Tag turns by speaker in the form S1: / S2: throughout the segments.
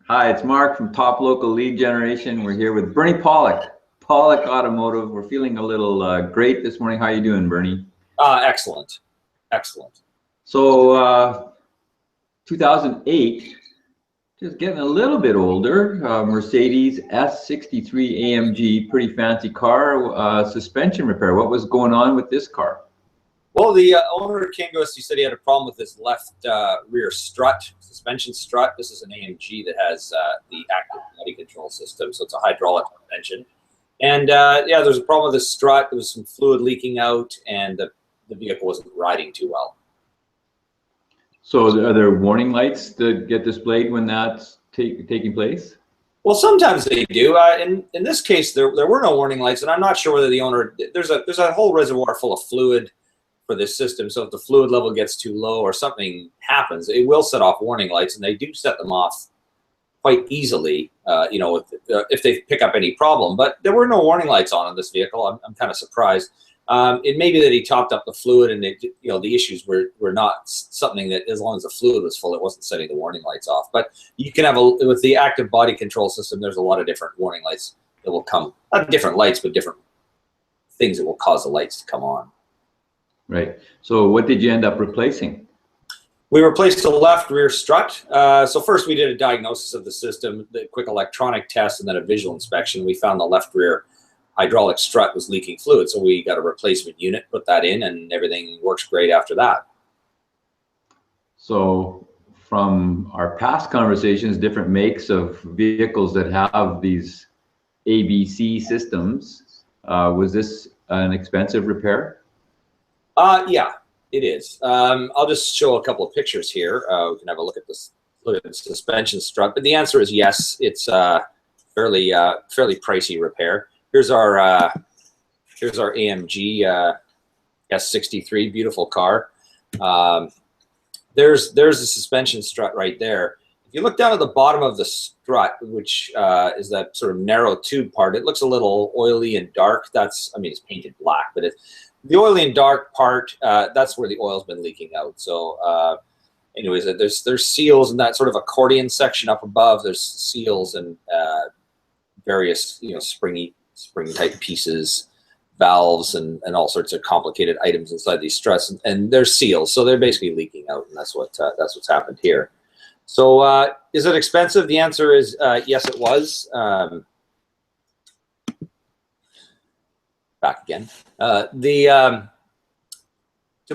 S1: Hi, it's Mark from Top Local Lead Generation. We're here with Bernie Pawlik, Pawlik Automotive. We're feeling a little great this morning. How are you doing, Bernie?
S2: Excellent. Excellent.
S1: So 2008, just getting a little bit older, Mercedes S63 AMG, pretty fancy car, suspension repair. What was going on with this car?
S2: Well, the owner came to us. He said he had a problem with his left rear strut, suspension strut. This is an AMG that has the active body control system, so it's a hydraulic suspension. And yeah, there's a problem with the strut. There was some fluid leaking out, and the vehicle wasn't riding too well.
S1: So are there warning lights that get displayed when that's taking place?
S2: Well, sometimes they do. In this case, there were no warning lights, and I'm not sure whether the owner, there's a whole reservoir full of fluid for this system, so if the fluid level gets too low or something happens, it will set off warning lights, and they do set them off quite easily, you know, if they pick up any problem. But there were no warning lights on in this vehicle. I'm kind of surprised. It may be that he topped up the fluid, and you know, the issues were not something that, as long as the fluid was full, it wasn't setting the warning lights off. But you can have with the active body control system, there's a lot of different warning lights that will come, not different lights, but different things that will cause the lights to come on.
S1: Right. So what did you end up replacing?
S2: We replaced the left rear strut. So first we did a diagnosis of the system, the quick electronic test, and then a visual inspection. We found the left rear hydraulic strut was leaking fluid, so we got a replacement unit, put that in, and everything works great after that.
S1: So from our past conversations, different makes of vehicles that have these ABC systems, was this an expensive repair?
S2: Yeah, it is. I'll just show a couple of pictures here. We can have a look at this, look at the suspension strut. But the answer is yes. It's fairly pricey repair. Here's our AMG S63, beautiful car. There's the suspension strut right there. If you look down at the bottom of the strut, which is that sort of narrow tube part, it looks a little oily and dark. That's, I mean, it's painted black, but the oily and dark part, that's where the oil's been leaking out. So anyways, there's seals in that sort of accordion section up above. There's seals and various, you know, spring type pieces, valves, and all sorts of complicated items inside these struts. And there's seals, so they're basically leaking out, and that's what's happened here. So is it expensive? The answer is yes, it was. Back again. To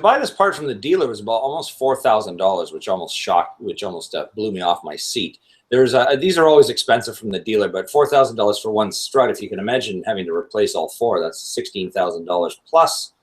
S2: buy this part from the dealer was about almost $4,000, which almost blew me off my seat. These are always expensive from the dealer, but $4,000 for one strut, if you can imagine having to replace all four, that's $16,000 plus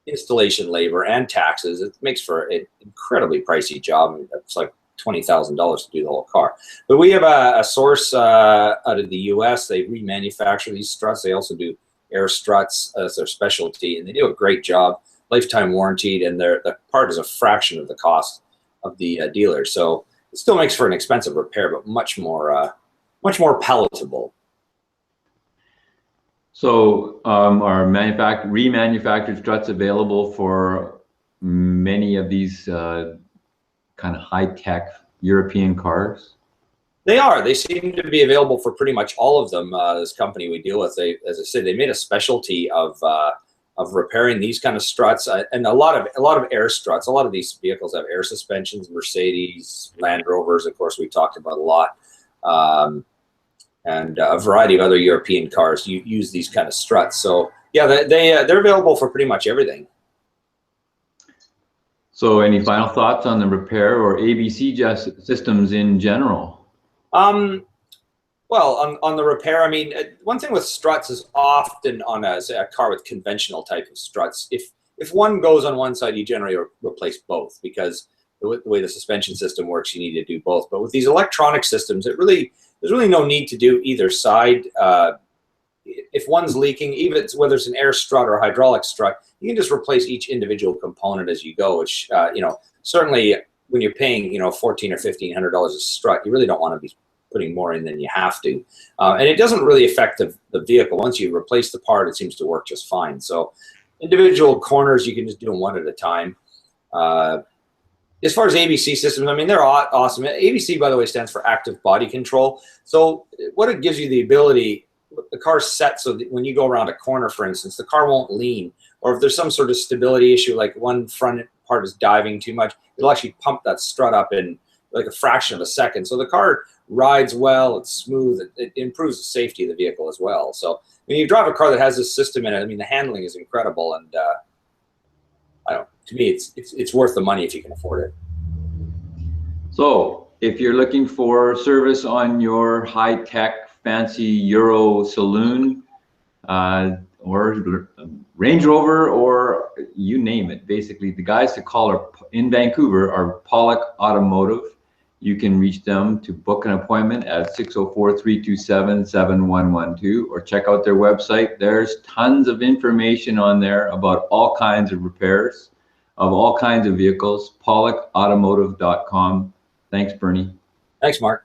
S2: installation labor and taxes. It makes for an incredibly pricey job. It's like $20,000 to do the whole car. But we have a source out of the US. They remanufacture these struts. They also do air struts as their specialty, and they do a great job, lifetime warranted, and the part is a fraction of the cost of the dealer. So it still makes for an expensive repair, but much more palatable.
S1: So are remanufactured struts available for many of these kind of high-tech European cars?
S2: They are. They seem to be available for pretty much all of them. This company we deal with, as I said, they made a specialty of repairing these kind of struts, and a lot of air struts. A lot of these vehicles have air suspensions. Mercedes, Land Rovers, of course, we talked about a lot, and a variety of other European cars use these kind of struts. So yeah, they're available for pretty much everything.
S1: So any final thoughts on the repair or ABC systems in general?
S2: Well, on the repair, I mean, one thing with struts is often on a car with conventional type of struts, if one goes on one side, you generally replace both, because the way the suspension system works, you need to do both. But with these electronic systems, there's really no need to do either side. If one's leaking, even whether it's an air strut or a hydraulic strut, you can just replace each individual component as you go, which, you know, certainly when you're paying, you know, $1,400 or $1,500 a strut, you really don't want to be putting more in than you have to. And it doesn't really affect the vehicle. Once you replace the part, it seems to work just fine. So individual corners, you can just do them one at a time. As far as ABC systems, I mean, they're awesome. ABC, by the way, stands for active body control. So what it gives you the ability, the car's set so that when you go around a corner, for instance, the car won't lean. Or if there's some sort of stability issue, like one front part is diving too much, it'll actually pump that strut up in like a fraction of a second. So the car rides well, it's smooth, it improves the safety of the vehicle as well. So when you drive a car that has this system in it, I mean, the handling is incredible, and I don't. To me, it's worth the money if you can afford it.
S1: So if you're looking for service on your high-tech, fancy Euro saloon, or Range Rover, or you name it, basically the guys to call are in Vancouver are Pawlik Automotive. You can reach them to book an appointment at 604-327-7112, or check out their website. There's tons of information on there about all kinds of repairs of all kinds of vehicles. PawlikAutomotive.com. Thanks, Bernie.
S2: Thanks, Mark.